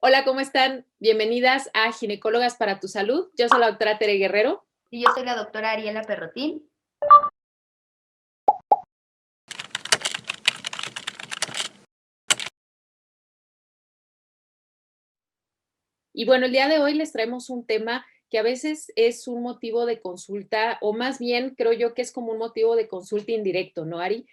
Hola, ¿cómo están? Bienvenidas a Ginecólogas para tu Salud. Yo soy la doctora Tere Guerrero. Y yo soy la doctora Ariela Perrotín. Y bueno, el día de hoy les traemos un tema que a veces es un motivo de consulta, o más bien creo yo que es como un motivo de consulta indirecto, ¿no, Ari?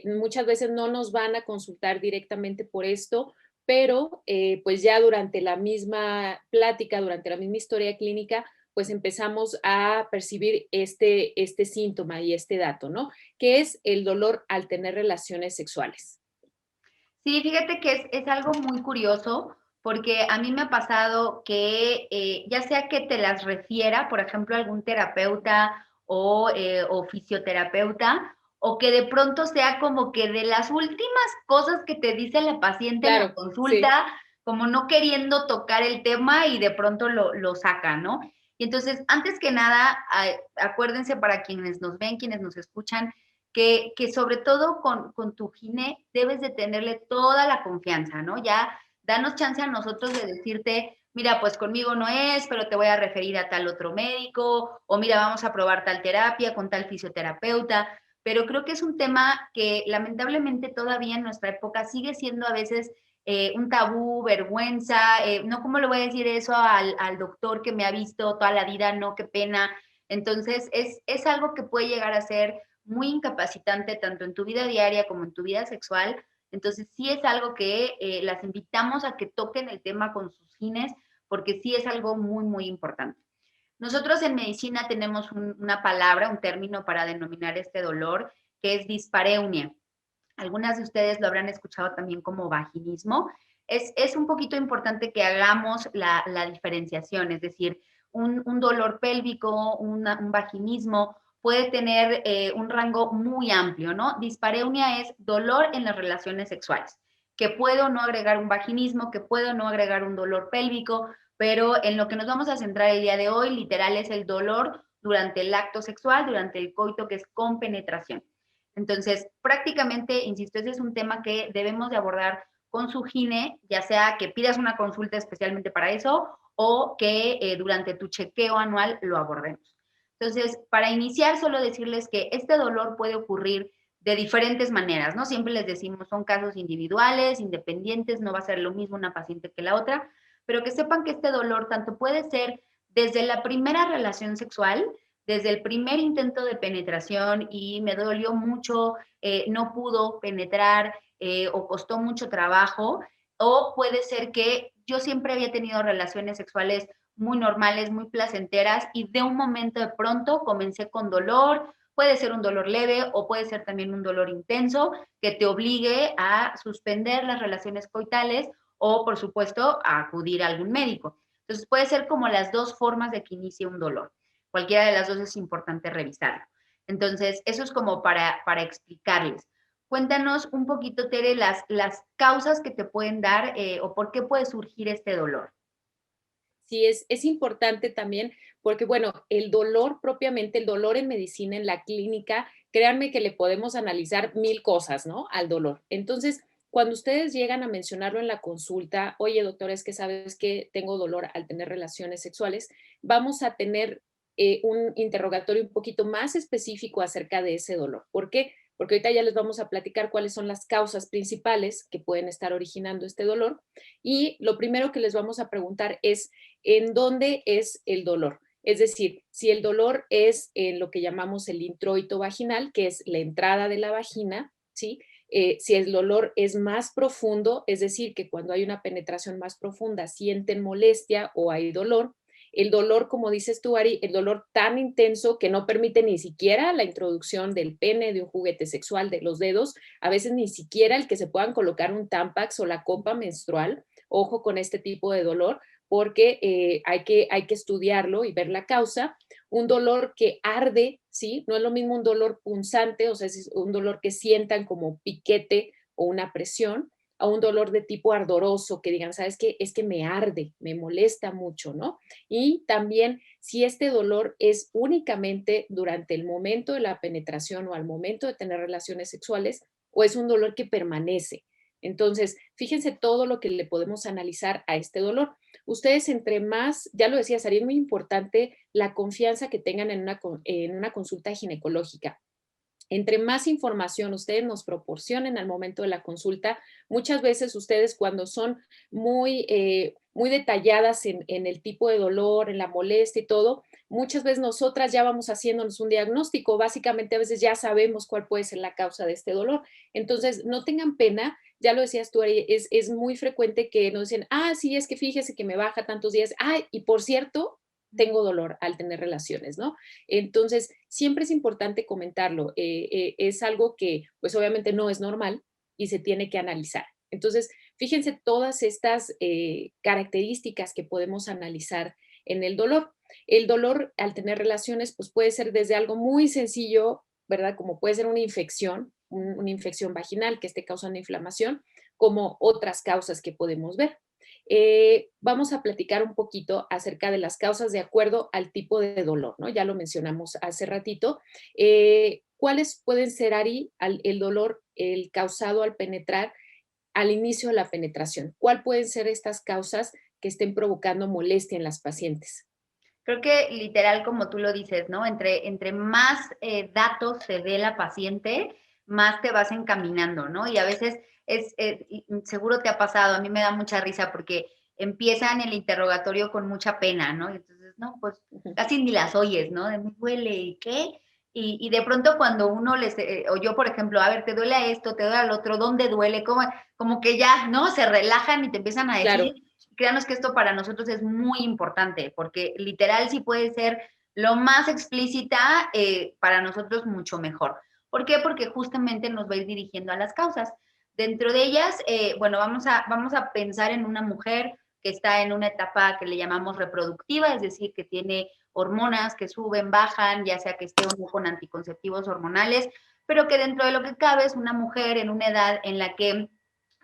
Muchas veces no nos van a consultar directamente por esto, pero pues ya durante la misma plática, durante la misma historia clínica, pues empezamos a percibir este síntoma y este dato, ¿no? Que es el dolor al tener relaciones sexuales. Sí, fíjate que es algo muy curioso porque a mí me ha pasado que ya sea que te las refiera, por ejemplo, algún terapeuta o fisioterapeuta, o que de pronto sea como que de las últimas cosas que te dice la paciente en la Claro, sí. consulta, como no queriendo tocar el tema y de pronto lo saca, ¿no? Y entonces, antes que nada, acuérdense para quienes nos ven, quienes nos escuchan, que sobre todo con tu gine debes de tenerle toda la confianza, ¿no? Ya danos chance a nosotros de decirte, mira, pues conmigo no es, pero te voy a referir a tal otro médico, o mira, vamos a probar tal terapia con tal fisioterapeuta, pero creo que es un tema que lamentablemente todavía en nuestra época sigue siendo a veces un tabú, vergüenza, no, ¿cómo le voy a decir eso al doctor que me ha visto toda la vida? No, qué pena. Entonces, es algo que puede llegar a ser muy incapacitante tanto en tu vida diaria como en tu vida sexual. Entonces, sí es algo que las invitamos a que toquen el tema con sus gines, porque sí es algo muy, muy importante. Nosotros en medicina tenemos una palabra, un término para denominar este dolor, que es dispareunia. Algunas de ustedes lo habrán escuchado también como vaginismo. Es un poquito importante que hagamos la diferenciación, es decir, un dolor pélvico, un vaginismo puede tener un rango muy amplio, ¿no? Dispareunia es dolor en las relaciones sexuales, que puedo no agregar un vaginismo, que puedo no agregar un dolor pélvico, pero en lo que nos vamos a centrar el día de hoy, literal, es el dolor durante el acto sexual, durante el coito, que es con penetración. Entonces, prácticamente, insisto, ese es un tema que debemos de abordar con su gine, ya sea que pidas una consulta especialmente para eso o que durante tu chequeo anual lo abordemos. Entonces, para iniciar, solo decirles que este dolor puede ocurrir de diferentes maneras, ¿no? Siempre les decimos, son casos individuales, independientes, no va a ser lo mismo una paciente que la otra, pero que sepan que este dolor tanto puede ser desde la primera relación sexual, desde el primer intento de penetración y me dolió mucho, no pudo penetrar o costó mucho trabajo, o puede ser que yo siempre había tenido relaciones sexuales muy normales, muy placenteras y de un momento de pronto comencé con dolor, puede ser un dolor leve o puede ser también un dolor intenso que te obligue a suspender las relaciones coitales o, por supuesto, a acudir a algún médico. Entonces, puede ser como las dos formas de que inicie un dolor. Cualquiera de las dos es importante revisarlo. Entonces, eso es como para explicarles. Cuéntanos un poquito, Tere, las causas que te pueden dar o por qué puede surgir este dolor. Sí, es importante también porque, bueno, el dolor propiamente, el dolor en medicina, en la clínica, créanme que le podemos analizar mil cosas, ¿no? Al dolor. Entonces, cuando ustedes llegan a mencionarlo en la consulta, oye, doctora, es que sabes que tengo dolor al tener relaciones sexuales, vamos a tener un interrogatorio un poquito más específico acerca de ese dolor. ¿Por qué? Porque ahorita ya les vamos a platicar cuáles son las causas principales que pueden estar originando este dolor. Y lo primero que les vamos a preguntar es, ¿en dónde es el dolor? Es decir, si el dolor es en lo que llamamos el introito vaginal, que es la entrada de la vagina, ¿sí? Si el dolor es más profundo, es decir, que cuando hay una penetración más profunda sienten molestia o hay dolor. El dolor, como dices tú, Ari, el dolor tan intenso que no permite ni siquiera la introducción del pene, de un juguete sexual, de los dedos, a veces ni siquiera el que se puedan colocar un tampax o la copa menstrual. Ojo con este tipo de dolor, porque hay que estudiarlo y ver la causa. Un dolor que arde, ¿sí? No es lo mismo un dolor punzante, o sea, es un dolor que sientan como piquete o una presión, a un dolor de tipo ardoroso, que digan, ¿sabes qué? Es que me arde, me molesta mucho, ¿no? Y también si este dolor es únicamente durante el momento de la penetración o al momento de tener relaciones sexuales, o es un dolor que permanece. Entonces, fíjense todo lo que le podemos analizar a este dolor. Ustedes entre más, ya lo decía, sería muy importante la confianza que tengan en una consulta ginecológica. Entre más información ustedes nos proporcionen al momento de la consulta, muchas veces ustedes cuando son muy detalladas en el tipo de dolor, en la molestia y todo, muchas veces nosotras ya vamos haciéndonos un diagnóstico, básicamente a veces ya sabemos cuál puede ser la causa de este dolor. Entonces, no tengan pena, ya lo decías tú, Ari, es muy frecuente que nos dicen, ah, sí, es que fíjese que me baja tantos días, ah, y por cierto, tengo dolor al tener relaciones, ¿no? Entonces, siempre es importante comentarlo. Es algo que, pues obviamente no es normal y se tiene que analizar. Entonces, fíjense todas estas características que podemos analizar en el dolor. El dolor al tener relaciones, pues puede ser desde algo muy sencillo, ¿verdad? Como puede ser una infección vaginal que esté causando inflamación, como otras causas que podemos ver. Vamos a platicar un poquito acerca de las causas de acuerdo al tipo de dolor, ¿no? Ya lo mencionamos hace ratito. ¿Cuáles pueden ser, Ari, el dolor el causado al penetrar al inicio de la penetración? ¿Cuál pueden ser estas causas que estén provocando molestia en las pacientes? Creo que literal, como tú lo dices, ¿no? Entre más datos se dé la paciente, más te vas encaminando, ¿no? Y a veces seguro te ha pasado, a mí me da mucha risa porque empiezan el interrogatorio con mucha pena, ¿no? Y entonces, no, pues casi ni las oyes, ¿no? De me duele, ¿y qué? Y de pronto cuando uno o yo, por ejemplo, a ver, te duele esto, te duele al otro, ¿dónde duele? Como que ya, ¿no? Se relajan y te empiezan a decir, Claro. créanos que esto para nosotros es muy importante, porque literal sí puede ser lo más explícita, para nosotros mucho mejor. ¿Por qué? Porque justamente nos va a ir dirigiendo a las causas. Dentro de ellas, bueno, vamos a pensar en una mujer que está en una etapa que le llamamos reproductiva, es decir, que tiene hormonas que suben, bajan, ya sea que esté o no con anticonceptivos hormonales, pero que dentro de lo que cabe es una mujer en una edad en la que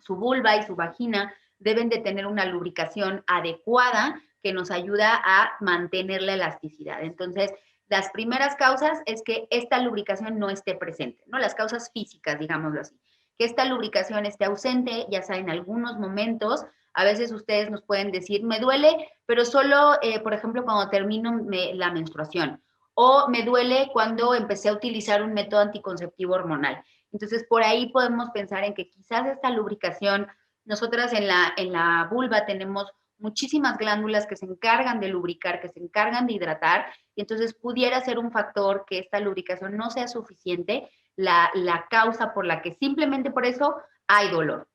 su vulva y su vagina deben de tener una lubricación adecuada que nos ayuda a mantener la elasticidad. Entonces, las primeras causas es que esta lubricación no esté presente, ¿no? Las causas físicas, digámoslo así. Que esta lubricación esté ausente, ya sea en algunos momentos, a veces ustedes nos pueden decir, me duele, pero solo, por ejemplo, cuando termino la menstruación, o me duele cuando empecé a utilizar un método anticonceptivo hormonal. Entonces, por ahí podemos pensar en que quizás esta lubricación, nosotras en la vulva tenemos muchísimas glándulas que se encargan de lubricar, que se encargan de hidratar, y entonces pudiera ser un factor que esta lubricación no sea suficiente, la causa por la que simplemente por eso hay dolor.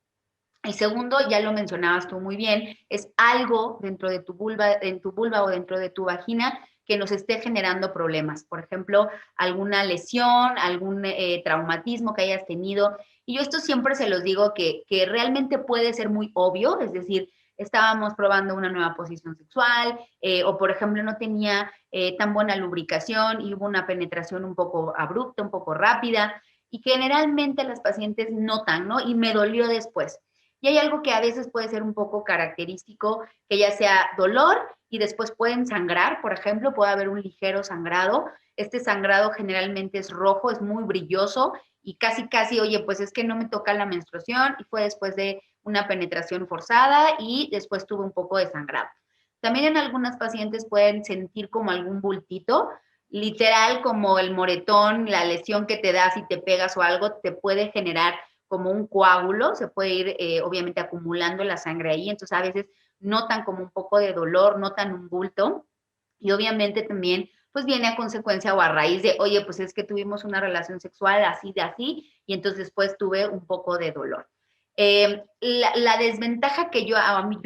El segundo, ya lo mencionabas tú muy bien, es algo dentro de tu vulva, en tu vulva o dentro de tu vagina que nos esté generando problemas. Por ejemplo, alguna lesión, algún traumatismo que hayas tenido. Y yo esto siempre se los digo que realmente puede ser muy obvio, es decir, estábamos probando una nueva posición sexual o, por ejemplo, no tenía tan buena lubricación y hubo una penetración un poco abrupta, un poco rápida y generalmente las pacientes notan, ¿no? Y me dolió después. Y hay algo que a veces puede ser un poco característico, que ya sea dolor y después pueden sangrar, por ejemplo, puede haber un ligero sangrado. Este sangrado generalmente es rojo, es muy brilloso y casi, oye, pues es que no me toca la menstruación y fue después de una penetración forzada y después tuve un poco de sangrado. También en algunas pacientes pueden sentir como algún bultito, literal como el moretón, la lesión que te da si te pegas o algo, te puede generar como un coágulo, se puede ir obviamente acumulando la sangre ahí, entonces a veces notan como un poco de dolor, notan un bulto y obviamente también pues viene a consecuencia o a raíz de, oye, pues es que tuvimos una relación sexual así de así y entonces pues tuve un poco de dolor. La desventaja que yo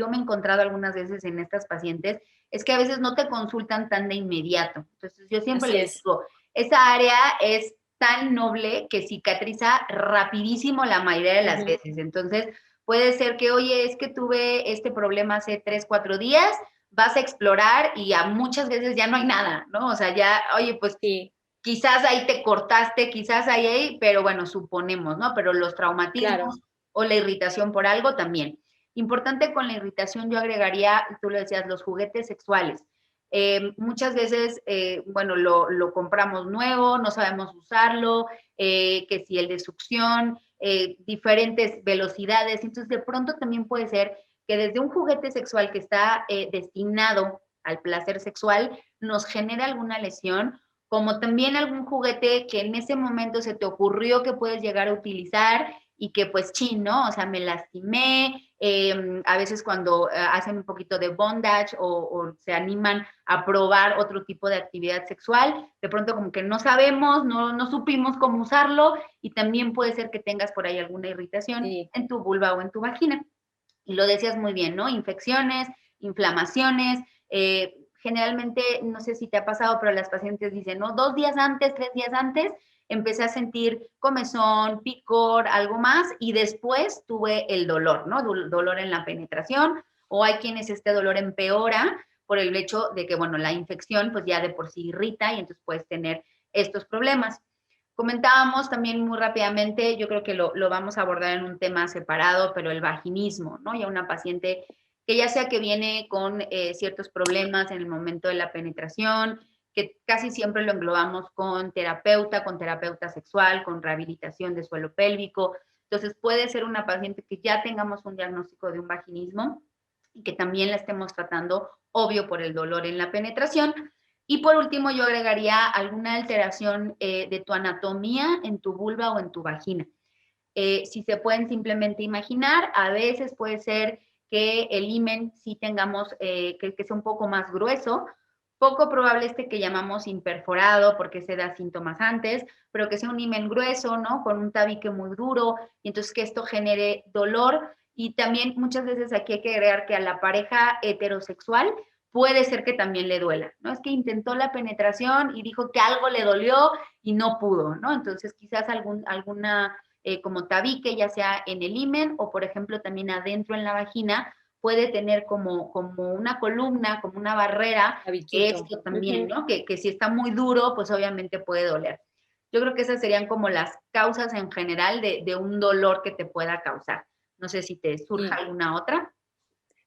me he encontrado algunas veces en estas pacientes es que a veces no te consultan tan de inmediato. Entonces yo siempre Así les es. digo, esa área es tan noble que cicatriza rapidísimo la mayoría de las Ujú. veces. Entonces, puede ser que, oye, es que tuve este problema hace 3, 4 días, vas a explorar y a muchas veces ya no hay nada, ¿no? O sea, ya, oye, pues Sí, quizás ahí te cortaste, quizás ahí, pero bueno, suponemos, ¿no? Pero los claro. traumatismos o la irritación por algo también. Importante con la irritación, yo agregaría, tú lo decías, los juguetes sexuales. Muchas veces, bueno, lo compramos nuevo, no sabemos usarlo, que si el de succión, diferentes velocidades. Entonces, de pronto también puede ser que desde un juguete sexual que está destinado al placer sexual nos genere alguna lesión, como también algún juguete que en ese momento se te ocurrió que puedes llegar a utilizar y que pues chin, ¿no? O sea, me lastimé, a veces cuando hacen un poquito de bondage o se animan a probar otro tipo de actividad sexual, de pronto como que no sabemos, no supimos cómo usarlo y también puede ser que tengas por ahí alguna irritación Sí. en tu vulva o en tu vagina. Y lo decías muy bien, ¿no? Infecciones, inflamaciones, generalmente, no sé si te ha pasado, pero las pacientes dicen, ¿no? 2 días antes, 3 días antes, empecé a sentir comezón, picor, algo más, y después tuve el dolor, ¿no? Dolor en la penetración, o hay quienes este dolor empeora por el hecho de que, bueno, la infección pues ya de por sí irrita y entonces puedes tener estos problemas. Comentábamos también muy rápidamente, yo creo que lo vamos a abordar en un tema separado, pero el vaginismo, ¿no? Ya una paciente que ya sea que viene con ciertos problemas en el momento de la penetración, que casi siempre lo englobamos con terapeuta sexual, con rehabilitación de suelo pélvico. Entonces puede ser una paciente que ya tengamos un diagnóstico de un vaginismo y que también la estemos tratando, obvio, por el dolor en la penetración. Y por último, yo agregaría alguna alteración de tu anatomía en tu vulva o en tu vagina. Si se pueden simplemente imaginar, a veces puede ser que el himen sí tengamos, que sea un poco más grueso, poco probable este que llamamos imperforado porque se da síntomas antes, pero que sea un himen grueso, ¿no? Con un tabique muy duro, y entonces que esto genere dolor. Y también muchas veces aquí hay que agregar que a la pareja heterosexual puede ser que también le duela, ¿no? Es que intentó la penetración y dijo que algo le dolió y no pudo, ¿no? Entonces quizás alguna como tabique, ya sea en el himen o, por ejemplo, también adentro en la vagina, puede tener como una columna, como una barrera, Tabiquito. esto también, Ujú. ¿no? Que si está muy duro, pues obviamente puede doler. Yo creo que esas serían como las causas en general de un dolor que te pueda causar. No sé si te surja Sí. alguna otra.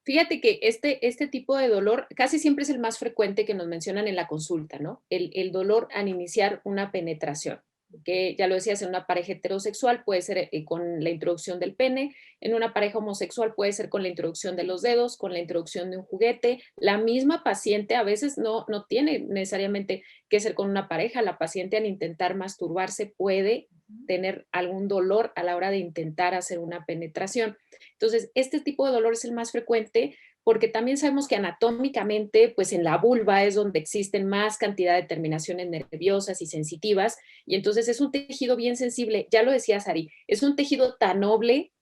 Fíjate que este tipo de dolor casi siempre es el más frecuente que nos mencionan en la consulta, ¿no? El dolor al iniciar una penetración, que ya lo decías, en una pareja heterosexual puede ser con la introducción del pene, en una pareja homosexual puede ser con la introducción de los dedos, con la introducción de un juguete. La misma paciente a veces no tiene necesariamente que ser con una pareja, la paciente al intentar masturbarse puede tener algún dolor a la hora de intentar hacer una penetración. Entonces, este tipo de dolor es el más frecuente porque también sabemos que anatómicamente, pues en la vulva es donde existen más cantidad de terminaciones nerviosas y sensitivas, y entonces es un tejido bien sensible, ya lo decía Sari, es un tejido tan noble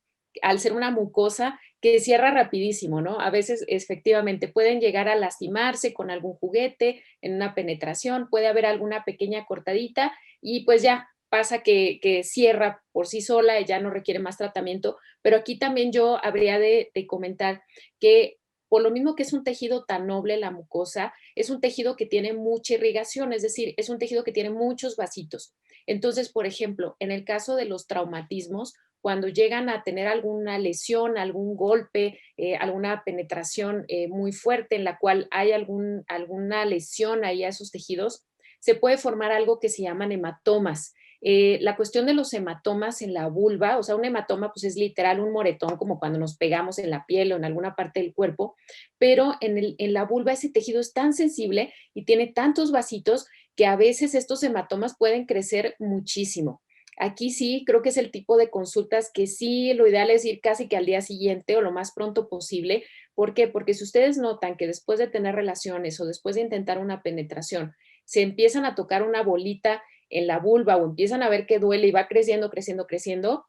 al ser una mucosa que cierra rapidísimo, ¿no? A veces efectivamente pueden llegar a lastimarse con algún juguete en una penetración, puede haber alguna pequeña cortadita y pues ya pasa que cierra por sí sola y ya no requiere más tratamiento, pero aquí también yo habría de comentar que por lo mismo que es un tejido tan noble la mucosa, es un tejido que tiene mucha irrigación, es decir, es un tejido que tiene muchos vasitos. Entonces, por ejemplo, en el caso de los traumatismos, cuando llegan a tener alguna lesión, algún golpe, alguna penetración muy fuerte en la cual hay alguna lesión ahí a esos tejidos, se puede formar algo que se llaman hematomas. La cuestión de los hematomas en la vulva, o sea, un hematoma pues es literal un moretón como cuando nos pegamos en la piel o en alguna parte del cuerpo, pero en la vulva ese tejido es tan sensible y tiene tantos vasitos que a veces estos hematomas pueden crecer muchísimo. Aquí sí, creo que es el tipo de consultas que sí, lo ideal es ir casi que al día siguiente o lo más pronto posible. ¿Por qué? Porque si ustedes notan que después de tener relaciones o después de intentar una penetración, se empiezan a tocar una bolita en la vulva o empiezan a ver que duele y va creciendo, creciendo, creciendo,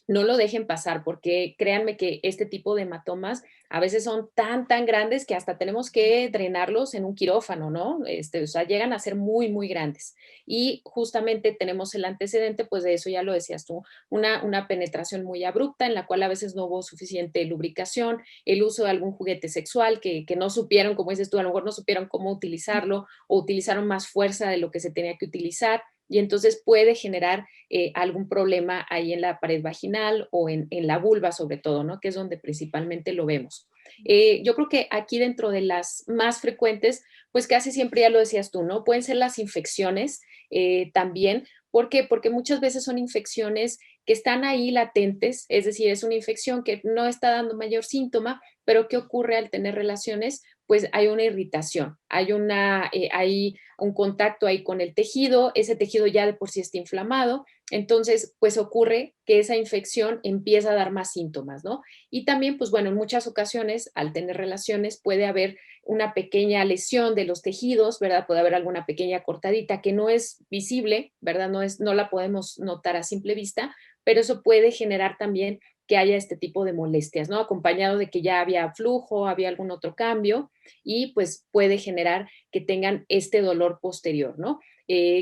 no lo dejen pasar, porque créanme que este tipo de hematomas a veces son tan grandes que hasta tenemos que drenarlos en un quirófano, ¿no? O sea, llegan a ser muy grandes. Y justamente tenemos el antecedente, pues de eso ya lo decías tú, una penetración muy abrupta en la cual a veces no hubo suficiente lubricación, el uso de algún juguete sexual que no supieron, como dices tú, a lo mejor no supieron cómo utilizarlo o utilizaron más fuerza de lo que se tenía que utilizar y entonces puede generar algún problema ahí en la pared vaginal o en la vulva sobre todo, ¿no? Que es donde principalmente lo vemos. Yo creo que aquí dentro de las más frecuentes, pues casi siempre ya lo decías tú, ¿no? Pueden ser las infecciones también. ¿Por qué? Porque muchas veces son infecciones que están ahí latentes, es decir, es una infección que no está dando mayor síntoma, pero ¿qué ocurre al tener relaciones? Pues hay una irritación, hay un contacto ahí con el tejido, ese tejido ya de por sí está inflamado, entonces pues ocurre que esa infección empieza a dar más síntomas, ¿no? Y también, pues bueno, en muchas ocasiones al tener relaciones puede haber una pequeña lesión de los tejidos, ¿verdad? Puede haber alguna pequeña cortadita que no es visible, ¿verdad? No la podemos notar a simple vista, pero eso puede generar también que haya este tipo de molestias, ¿no? Acompañado de que ya había flujo, había algún otro cambio y pues puede generar que tengan este dolor posterior, ¿no?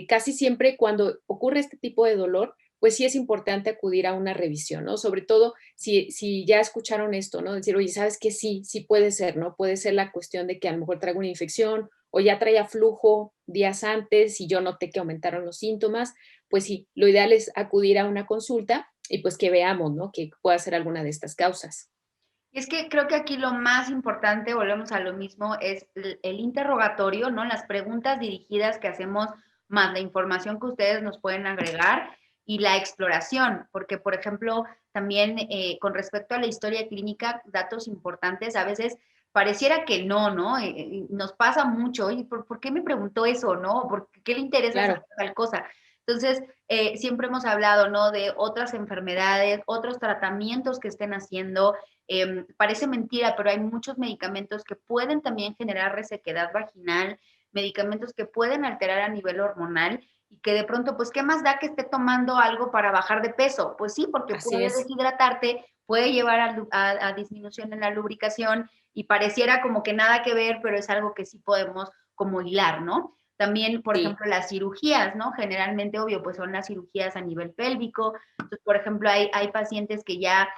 Casi siempre cuando ocurre este tipo de dolor, pues sí es importante acudir a una revisión, ¿no? Sobre todo si ya escucharon esto, ¿no? Decir, oye, ¿sabes qué? Sí, sí puede ser, ¿no? Puede ser la cuestión de que a lo mejor traigo una infección o ya traía flujo días antes y yo noté que aumentaron los síntomas, pues sí, lo ideal es acudir a una consulta y pues que veamos, ¿no? Que pueda ser alguna de estas causas. Es que creo que aquí lo más importante, volvemos a lo mismo, es el interrogatorio, ¿no? Las preguntas dirigidas que hacemos, más la información que ustedes nos pueden agregar y la exploración, porque, por ejemplo, también con respecto a la historia clínica, datos importantes, a veces pareciera que no, ¿no? Nos pasa mucho, y ¿por qué me preguntó eso, no? ¿Qué le interesa saber Claro, tal cosa? Entonces, siempre hemos hablado, ¿no? De otras enfermedades, otros tratamientos que estén haciendo, parece mentira, pero hay muchos medicamentos que pueden también generar resequedad vaginal, medicamentos que pueden alterar a nivel hormonal y que de pronto, pues, ¿qué más da que esté tomando algo para bajar de peso? Pues sí, porque así puede es. deshidratarte, puede llevar a disminución en la lubricación y pareciera como que nada que ver, pero es algo que sí podemos como hilar, ¿no? También, por Sí, ejemplo, las cirugías, ¿no? Generalmente, obvio, pues son las cirugías a nivel pélvico. Entonces, por ejemplo, hay pacientes que ya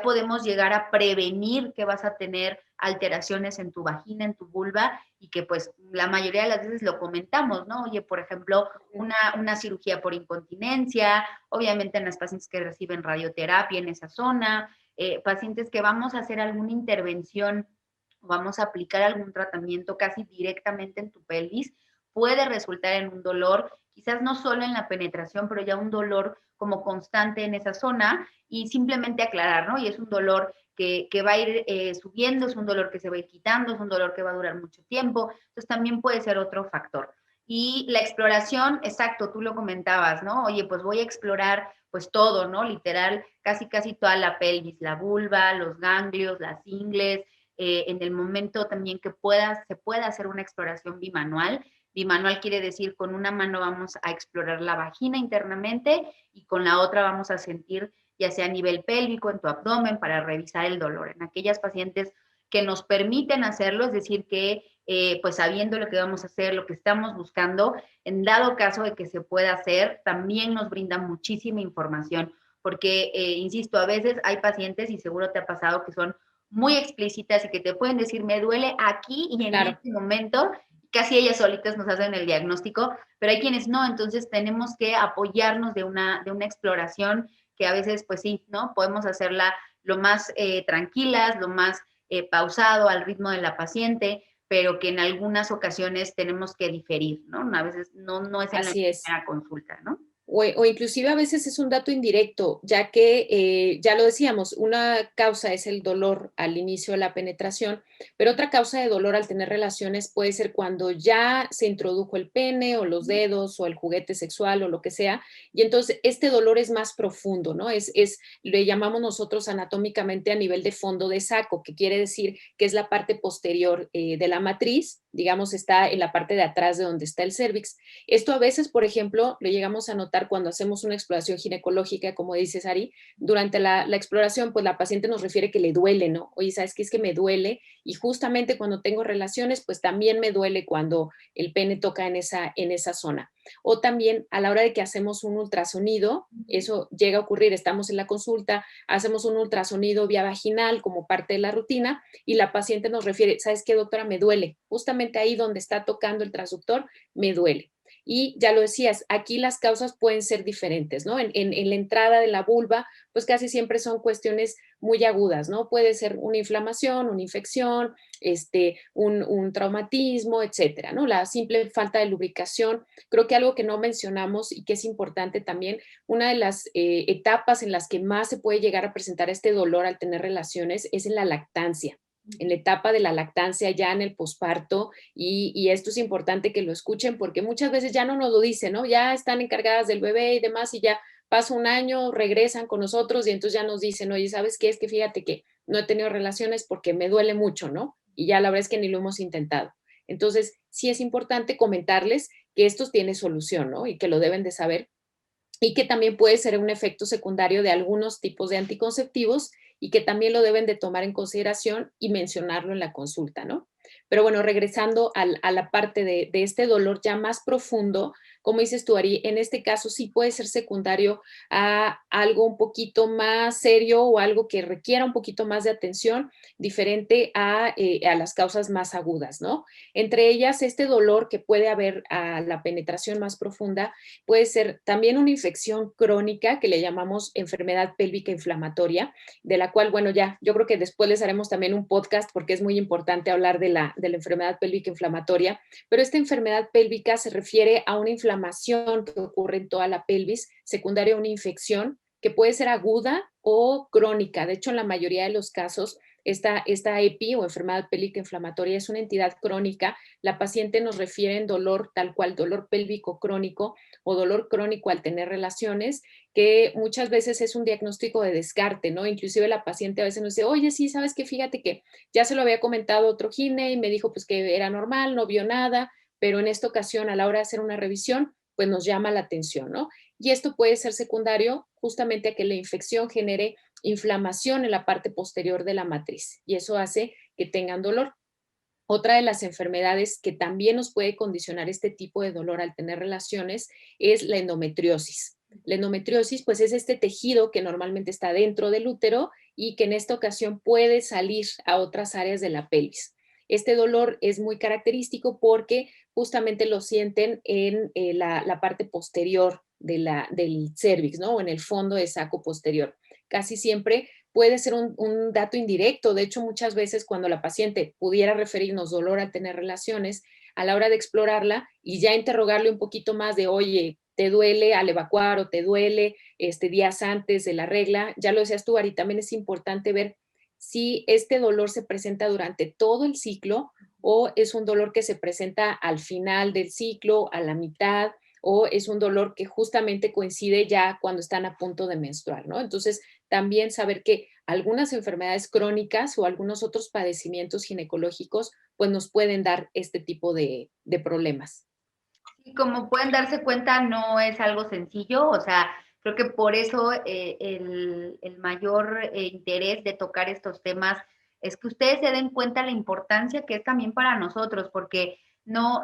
podemos llegar a prevenir que vas a tener alteraciones en tu vagina, en tu vulva, y que pues la mayoría de las veces lo comentamos, ¿no? Oye, por ejemplo, una cirugía por incontinencia, obviamente en las pacientes que reciben radioterapia en esa zona, pacientes que vamos a hacer alguna intervención, vamos a aplicar algún tratamiento casi directamente en tu pelvis, puede resultar en un dolor, quizás no solo en la penetración, pero ya un dolor como constante en esa zona y simplemente aclarar, ¿no? Y es un dolor que va a ir subiendo, es un dolor que se va a ir quitando, es un dolor que va a durar mucho tiempo, entonces también puede ser otro factor. Y la exploración, exacto, tú lo comentabas, ¿no? Oye, pues voy a explorar pues todo, ¿no? Literal, casi toda la pelvis, la vulva, los ganglios, las ingles, en el momento también que se pueda hacer una exploración bimanual. Bimanual quiere decir con una mano vamos a explorar la vagina internamente y con la otra vamos a sentir ya sea a nivel pélvico, en tu abdomen, para revisar el dolor. En aquellas pacientes que nos permiten hacerlo, es decir, que pues sabiendo lo que vamos a hacer, lo que estamos buscando, en dado caso de que se pueda hacer, también nos brinda muchísima información, porque, insisto, a veces hay pacientes, y seguro te ha pasado, que son muy explícitas y que te pueden decir, me duele aquí y en claro. este momento, casi ellas solitas nos hacen el diagnóstico, pero hay quienes no, entonces tenemos que apoyarnos de una exploración que a veces, pues sí, ¿no? Podemos hacerla lo más tranquilas, lo más pausado al ritmo de la paciente, pero que en algunas ocasiones tenemos que diferir, ¿no? A veces no es en la Así es. primera consulta, ¿no? O inclusive a veces es un dato indirecto, ya que, ya lo decíamos, una causa es el dolor al inicio de la penetración, pero otra causa de dolor al tener relaciones puede ser cuando ya se introdujo el pene o los dedos o el juguete sexual o lo que sea, y entonces este dolor es más profundo, ¿no? Le llamamos nosotros anatómicamente a nivel de fondo de saco, que quiere decir que es la parte posterior de la matriz, digamos, está en la parte de atrás de donde está el cérvix. Esto a veces, por ejemplo, lo llegamos a notar cuando hacemos una exploración ginecológica, como dices, Ari, durante la exploración, pues la paciente nos refiere que le duele, ¿no? Oye, ¿sabes qué? Es que me duele y justamente cuando tengo relaciones, pues también me duele cuando el pene toca en esa zona. O también a la hora de que hacemos un ultrasonido, eso llega a ocurrir, estamos en la consulta, hacemos un ultrasonido vía vaginal como parte de la rutina y la paciente nos refiere, ¿sabes qué, doctora? Me duele. Justamente ahí donde está tocando el transductor, me duele. Y ya lo decías, aquí las causas pueden ser diferentes, ¿no? En la entrada de la vulva, pues casi siempre son cuestiones muy agudas, ¿no? Puede ser una inflamación, una infección, un traumatismo, etcétera, ¿no? La simple falta de lubricación. Creo que algo que no mencionamos y que es importante también, una de las etapas en las que más se puede llegar a presentar este dolor al tener relaciones es en la lactancia, en la etapa de la lactancia, ya en el posparto, y esto es importante que lo escuchen porque muchas veces ya no nos lo dicen, ¿no? Ya están encargadas del bebé y demás y ya pasa un año, regresan con nosotros y entonces ya nos dicen, oye, ¿sabes qué? Es que fíjate que no he tenido relaciones porque me duele mucho, ¿no? Y ya la verdad es que ni lo hemos intentado. Entonces, sí es importante comentarles que esto tiene solución, ¿no? Y que lo deben de saber y que también puede ser un efecto secundario de algunos tipos de anticonceptivos y que también lo deben de tomar en consideración y mencionarlo en la consulta, ¿no? Pero bueno, regresando a la parte de este dolor ya más profundo, como dices tú, Ari, en este caso sí puede ser secundario a algo un poquito más serio o algo que requiera un poquito más de atención, diferente a las causas más agudas, ¿no? Entre ellas, este dolor que puede haber a la penetración más profunda puede ser también una infección crónica que le llamamos enfermedad pélvica inflamatoria, de la cual, bueno, ya, yo creo que después les haremos también un podcast porque es muy importante hablar de la enfermedad pélvica inflamatoria, pero esta enfermedad pélvica se refiere a una inflamación que ocurre en toda la pelvis, secundaria a una infección que puede ser aguda o crónica. De hecho, en la mayoría de los casos, esta EPI o enfermedad pélvica inflamatoria es una entidad crónica. La paciente nos refiere en dolor tal cual, dolor pélvico crónico o dolor crónico al tener relaciones, que muchas veces es un diagnóstico de descarte, ¿no? Inclusive la paciente a veces nos dice, oye, sí, sabes que fíjate que ya se lo había comentado otro gine y me dijo pues que era normal, no vio nada, pero en esta ocasión a la hora de hacer una revisión, pues nos llama la atención, ¿no? Y esto puede ser secundario justamente a que la infección genere inflamación en la parte posterior de la matriz y eso hace que tengan dolor. Otra de las enfermedades que también nos puede condicionar este tipo de dolor al tener relaciones es la endometriosis. La endometriosis, pues es este tejido que normalmente está dentro del útero y que en esta ocasión puede salir a otras áreas de la pelvis. Este dolor es muy característico porque justamente lo sienten en la parte posterior del cervix, ¿no? O en el fondo de saco posterior. Casi siempre puede ser un dato indirecto. De hecho, muchas veces cuando la paciente pudiera referirnos dolor al tener relaciones, a la hora de explorarla y ya interrogarle un poquito más de, oye, ¿te duele al evacuar o te duele días antes de la regla? Ya lo decías tú, Ari, también es importante ver si este dolor se presenta durante todo el ciclo o es un dolor que se presenta al final del ciclo, a la mitad, o es un dolor que justamente coincide ya cuando están a punto de menstruar, ¿no? Entonces, también saber que algunas enfermedades crónicas o algunos otros padecimientos ginecológicos pues nos pueden dar este tipo de problemas. Y como pueden darse cuenta, no es algo sencillo, o sea, creo que por eso el mayor interés de tocar estos temas es que ustedes se den cuenta la importancia que es también para nosotros, porque no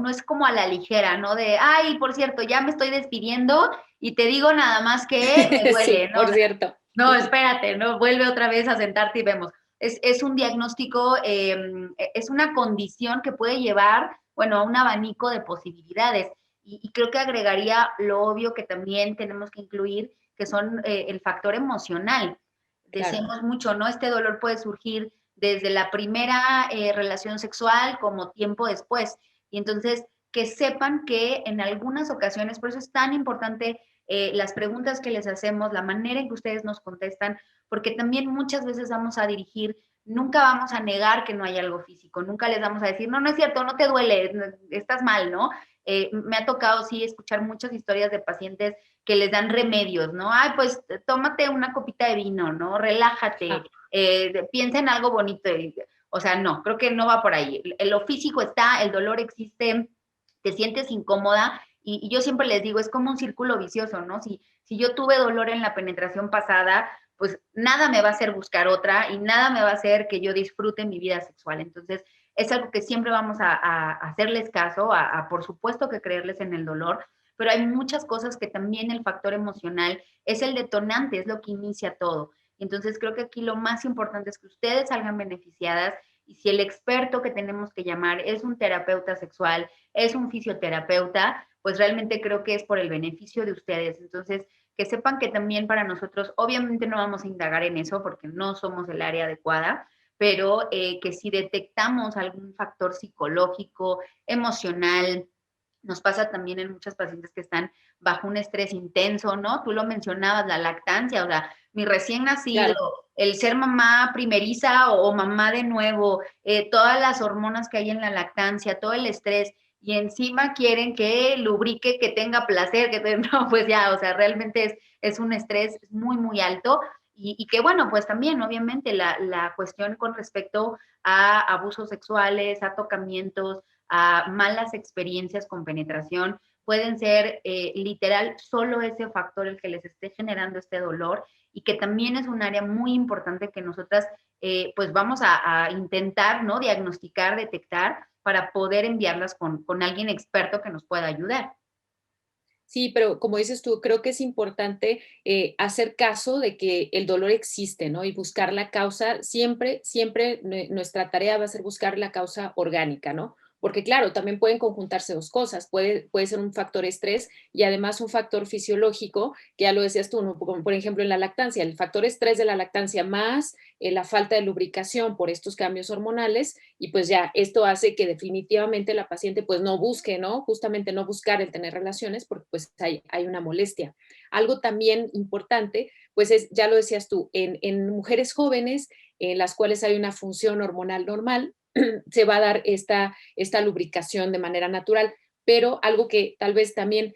es como a la ligera, ¿no? De, ay, por cierto, ya me estoy despidiendo y te digo nada más que me duele, Sí, ¿no? por cierto. No, espérate, no, vuelve otra vez a sentarte y vemos. Es un diagnóstico, es una condición que puede llevar, bueno, a un abanico de posibilidades. Y creo que agregaría lo obvio que también tenemos que incluir, que son el factor emocional. Claro. Decimos mucho, ¿no? Este dolor puede surgir desde la primera relación sexual como tiempo después. Y entonces, que sepan que en algunas ocasiones, por eso es tan importante las preguntas que les hacemos, la manera en que ustedes nos contestan, porque también muchas veces vamos a dirigir, nunca vamos a negar que no hay algo físico, nunca les vamos a decir, no, no es cierto, no te duele, estás mal, ¿no? Me ha tocado, sí, escuchar muchas historias de pacientes que les dan remedios, ¿no? Ay, pues tómate una copita de vino, ¿no? Relájate, piensa en algo bonito. O sea, no, creo que no va por ahí. Lo físico está, el dolor existe, te sientes incómoda y yo siempre les digo, es como un círculo vicioso, ¿no? Si yo tuve dolor en la penetración pasada, pues nada me va a hacer buscar otra y nada me va a hacer que yo disfrute mi vida sexual. Entonces, es algo que siempre vamos a hacerles caso, por supuesto que creerles en el dolor, pero hay muchas cosas que también el factor emocional es el detonante, es lo que inicia todo. Entonces, creo que aquí lo más importante es que ustedes salgan beneficiadas y si el experto que tenemos que llamar es un terapeuta sexual, es un fisioterapeuta, pues realmente creo que es por el beneficio de ustedes. Entonces, que sepan que también para nosotros, obviamente no vamos a indagar en eso porque no somos el área adecuada, pero que si detectamos algún factor psicológico, emocional, nos pasa también en muchas pacientes que están bajo un estrés intenso, ¿no? Tú lo mencionabas, la lactancia, o sea, mi recién nacido, Claro. el ser mamá primeriza o mamá de nuevo, todas las hormonas que hay en la lactancia, todo el estrés, y encima quieren que lubrique, que tenga placer, no, pues ya, o sea, realmente es un estrés muy, muy alto. Y que bueno, pues también obviamente la cuestión con respecto a abusos sexuales, a tocamientos, a malas experiencias con penetración, pueden ser literal solo ese factor el que les esté generando este dolor y que también es un área muy importante que nosotras pues vamos a intentar, ¿no? Diagnosticar, detectar para poder enviarlas con alguien experto que nos pueda ayudar. Sí, pero como dices tú, creo que es importante hacer caso de que el dolor existe, ¿no? Y buscar la causa. Siempre, siempre nuestra tarea va a ser buscar la causa orgánica, ¿no? Porque claro, también pueden conjuntarse dos cosas. Puede ser un factor estrés y además un factor fisiológico, que ya lo decías tú, ¿no? Como por ejemplo en la lactancia, el factor estrés de la lactancia más la falta de lubricación por estos cambios hormonales y pues ya esto hace que definitivamente la paciente pues no busque, ¿no? Justamente no buscar el tener relaciones porque pues hay una molestia. Algo también importante pues es, ya lo decías tú, en mujeres jóvenes en las cuales hay una función hormonal normal, se va a dar esta lubricación de manera natural, pero algo que tal vez también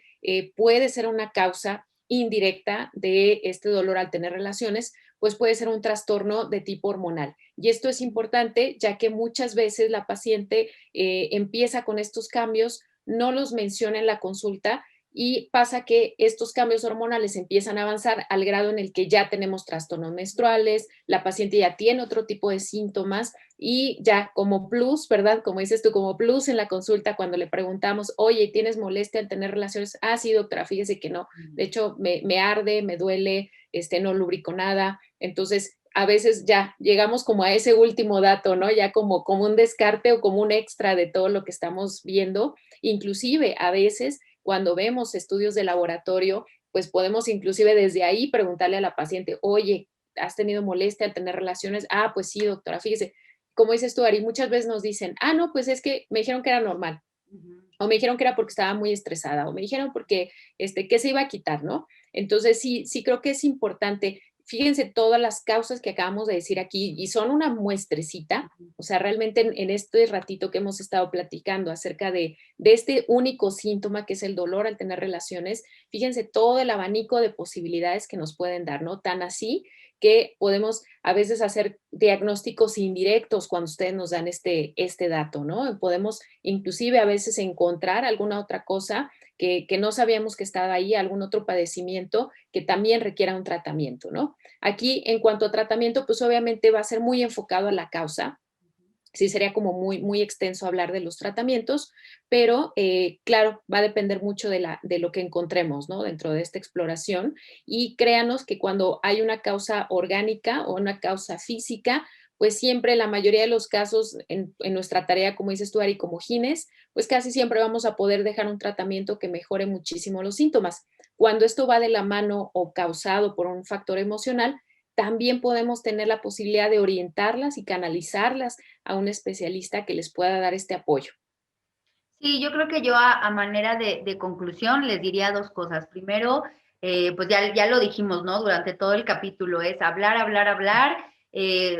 puede ser una causa indirecta de este dolor al tener relaciones, pues puede ser un trastorno de tipo hormonal. Y esto es importante ya que muchas veces la paciente empieza con estos cambios, no los menciona en la consulta y pasa que estos cambios hormonales empiezan a avanzar al grado en el que ya tenemos trastornos menstruales, la paciente ya tiene otro tipo de síntomas y ya como plus, ¿verdad? Como dices tú, como plus en la consulta cuando le preguntamos, oye, ¿tienes molestia al tener relaciones? Ah, sí, doctora, fíjese que no. De hecho, me arde, me duele, no lubrico nada. Entonces, a veces ya llegamos como a ese último dato, ¿no? Ya como un descarte o como un extra de todo lo que estamos viendo. Inclusive, a veces, cuando vemos estudios de laboratorio, pues podemos inclusive desde ahí preguntarle a la paciente, oye, ¿has tenido molestia al tener relaciones? Ah, pues sí, doctora, fíjese. Como dices tú, Ari, muchas veces nos dicen, ah, no, pues es que me dijeron que era normal, Ujú. o me dijeron que era porque estaba muy estresada, o me dijeron porque, que se iba a quitar, ¿no? Entonces, sí, sí creo que es importante. Fíjense todas las causas que acabamos de decir aquí y son una muestrecita, Ujú. o sea, realmente en este ratito que hemos estado platicando acerca de este único síntoma que es el dolor al tener relaciones, fíjense todo el abanico de posibilidades que nos pueden dar, ¿no? Tan así que podemos a veces hacer diagnósticos indirectos cuando ustedes nos dan este dato, ¿no? Podemos inclusive a veces encontrar alguna otra cosa que no sabíamos que estaba ahí, algún otro padecimiento que también requiera un tratamiento, ¿no? Aquí, en cuanto a tratamiento, pues obviamente va a ser muy enfocado a la causa, sí sería como muy, muy extenso hablar de los tratamientos, pero claro, va a depender mucho de lo que encontremos, ¿no? Dentro de esta exploración. Y créanos que cuando hay una causa orgánica o una causa física, pues siempre, la mayoría de los casos en nuestra tarea, como dices tú, Ari, como Gines, pues casi siempre vamos a poder dejar un tratamiento que mejore muchísimo los síntomas. Cuando esto va de la mano o causado por un factor emocional, también podemos tener la posibilidad de orientarlas y canalizarlas a un especialista que les pueda dar este apoyo. Sí, yo creo que yo a manera de conclusión les diría dos cosas. Primero, pues ya lo dijimos, ¿no? Durante todo el capítulo es hablar, hablar, hablar.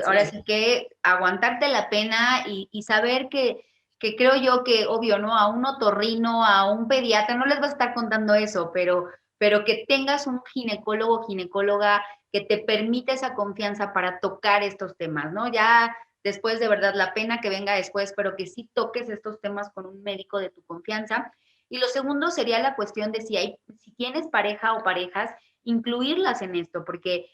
Ahora Sí, sí que aguantarte la pena y saber que creo yo que, obvio, ¿no? A un otorrino, a un pediatra, no les va a estar contando eso, pero que tengas un ginecólogo, ginecóloga que te permita esa confianza para tocar estos temas, ¿no? Ya después de verdad la pena que venga después, pero que sí toques estos temas con un médico de tu confianza. Y lo segundo sería la cuestión de si tienes pareja o parejas, incluirlas en esto, porque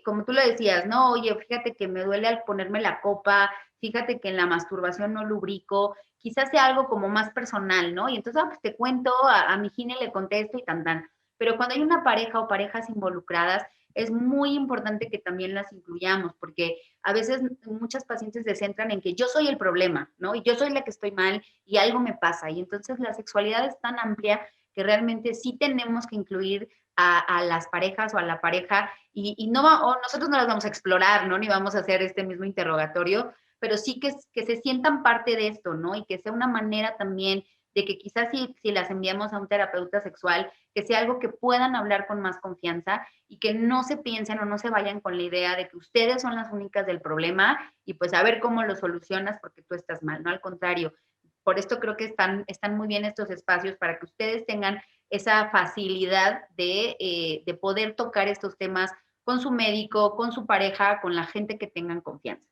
como tú lo decías, no, oye, fíjate que me duele al ponerme la copa, fíjate que en la masturbación no lubrico, quizás sea algo como más personal, ¿no? Y entonces, pues te cuento, a mi gine le contesto y tan. Pero cuando hay una pareja o parejas involucradas, es muy importante que también las incluyamos, porque a veces muchas pacientes se centran en que yo soy el problema, ¿no? Y yo soy la que estoy mal y algo me pasa. Y entonces la sexualidad es tan amplia que realmente sí tenemos que incluir a las parejas o a la pareja y no o nosotros no las vamos a explorar, ¿no? Ni vamos a hacer este mismo interrogatorio, pero sí que se sientan parte de esto, ¿no? Y que sea una manera también de que quizás si las enviamos a un terapeuta sexual, que sea algo que puedan hablar con más confianza y que no se piensen o no se vayan con la idea de que ustedes son las únicas del problema y pues a ver cómo lo solucionas porque tú estás mal, ¿no? Al contrario, por esto creo que están muy bien estos espacios para que ustedes tengan esa facilidad de poder tocar estos temas con su médico, con su pareja, con la gente que tengan confianza.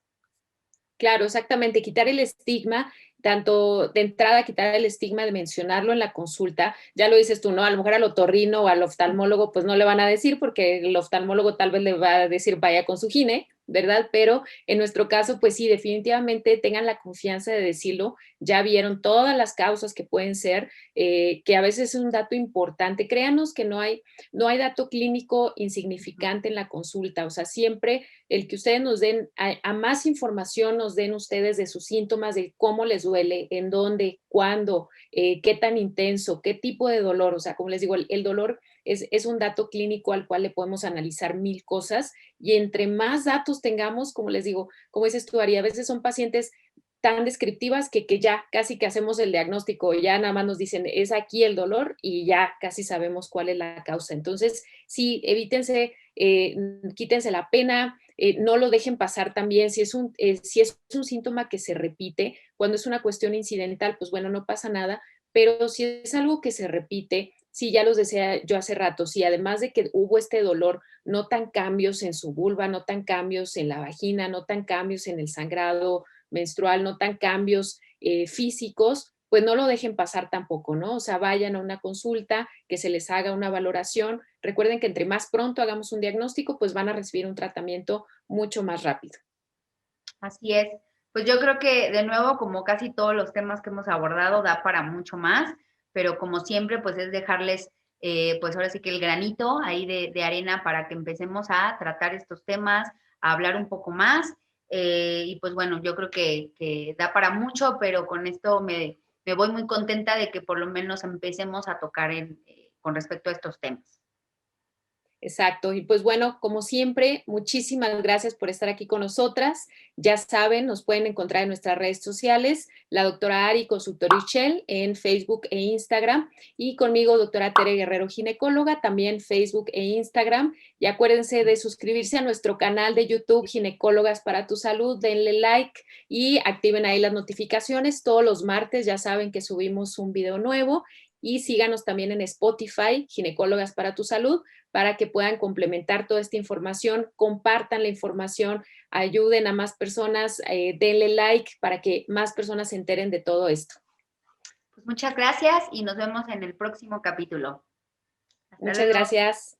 Claro, exactamente, quitar el estigma, tanto de entrada quitar el estigma de mencionarlo en la consulta, ya lo dices tú, ¿no? A lo mejor al otorrino o al oftalmólogo pues no le van a decir porque el oftalmólogo tal vez le va a decir vaya con su gine, ¿verdad? Pero en nuestro caso pues sí, definitivamente tengan la confianza de decirlo, ya vieron todas las causas que pueden ser, que a veces es un dato importante, créanos que no hay dato clínico insignificante en la consulta, o sea, siempre el que ustedes nos den, a más información nos den ustedes de sus síntomas, de cómo les duele, en dónde, cuándo, qué tan intenso, qué tipo de dolor. O sea, como les digo, el dolor es un dato clínico al cual le podemos analizar mil cosas y entre más datos tengamos, como les digo, como dices tú, Ari, a veces son pacientes tan descriptivas que ya casi que hacemos el diagnóstico, ya nada más nos dicen, es aquí el dolor y ya casi sabemos cuál es la causa. Entonces, sí, evítense, quítense la pena, no lo dejen pasar también, si es un síntoma que se repite, cuando es una cuestión incidental, pues bueno, no pasa nada, pero si es algo que se repite, sí, ya los decía yo hace rato, sí, además de que hubo este dolor, notan cambios en su vulva, notan cambios en la vagina, notan cambios en el sangrado menstrual, notan cambios físicos, pues no lo dejen pasar tampoco, ¿no? O sea, vayan a una consulta, que se les haga una valoración. Recuerden que entre más pronto hagamos un diagnóstico, pues van a recibir un tratamiento mucho más rápido. Así es. Pues yo creo que de nuevo, como casi todos los temas que hemos abordado, da para mucho más, pero como siempre, pues es dejarles, pues ahora sí que el granito ahí de arena para que empecemos a tratar estos temas, a hablar un poco más. Y pues bueno, yo creo que da para mucho, pero con esto me voy muy contenta de que por lo menos empecemos a tocar con respecto a estos temas. Exacto. Y pues bueno, como siempre, muchísimas gracias por estar aquí con nosotras. Ya saben, nos pueden encontrar en nuestras redes sociales, la doctora Ari Consultorio Shell en Facebook e Instagram y conmigo, doctora Tere Guerrero, ginecóloga, también Facebook e Instagram. Y acuérdense de suscribirse a nuestro canal de YouTube, Ginecólogas para tu Salud. Denle like y activen ahí las notificaciones. Todos los martes ya saben que subimos un video nuevo y síganos también en Spotify, Ginecólogas para tu Salud, para que puedan complementar toda esta información, compartan la información, ayuden a más personas, denle like para que más personas se enteren de todo esto. Pues muchas gracias y nos vemos en el próximo capítulo. Hasta Muchas luego. gracias.